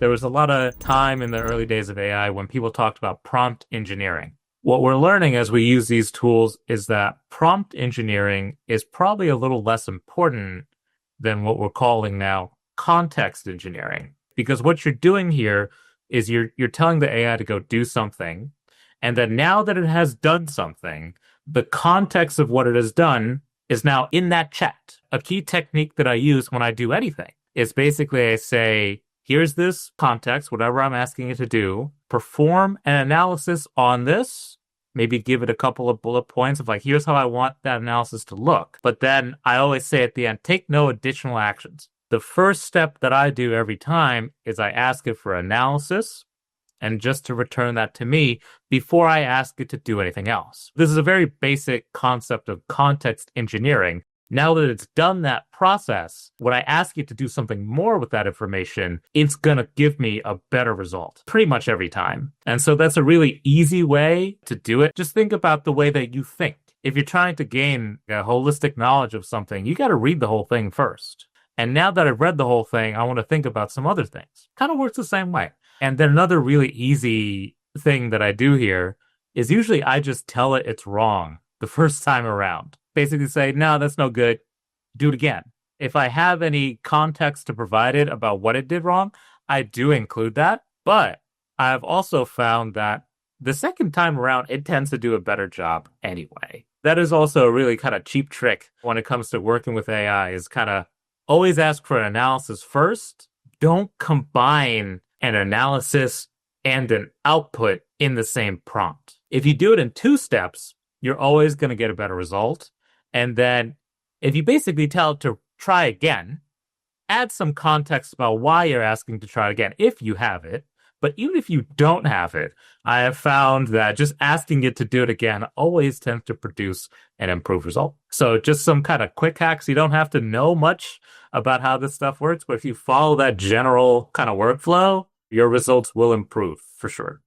There was a lot of time in the early days of AI when people talked about prompt engineering. What we're learning as we use these tools is that prompt engineering is probably a little less important than what we're calling now context engineering. Because what you're doing here is you're telling the AI to go do something, and then now that it has done something, the context of what it has done is now in that chat. A key technique that I use when I do anything is basically I say, here's this context, whatever I'm asking it to do, perform an analysis on this, maybe give it a couple of bullet points of like, here's how I want that analysis to look. But then I always say at the end, take no additional actions. The first step that I do every time is I ask it for analysis and just to return that to me before I ask it to do anything else. This is a very basic concept of context engineering. Now that it's done that process, when I ask it to do something more with that information, it's going to give me a better result pretty much every time. And so that's a really easy way to do it. Just think about the way that you think. If you're trying to gain a holistic knowledge of something, you got to read the whole thing first. And now that I've read the whole thing, I want to think about some other things. Kind of works the same way. And then another really easy thing that I do here is usually I just tell it it's wrong the first time around. Basically say, no, that's no good. Do it again. If I have any context to provide it about what it did wrong, I do include that. But I've also found that the second time around, it tends to do a better job anyway. That is also a really kind of cheap trick when it comes to working with AI is kind of always ask for an analysis first. Don't combine an analysis and an output in the same prompt. If you do it in two steps, you're always going to get a better result. And then if you basically tell it to try again, add some context about why you're asking to try again, if you have it. But even if you don't have it, I have found that just asking it to do it again always tends to produce an improved result. So just some kind of quick hacks. You don't have to know much about how this stuff works, but if you follow that general kind of workflow, your results will improve for sure.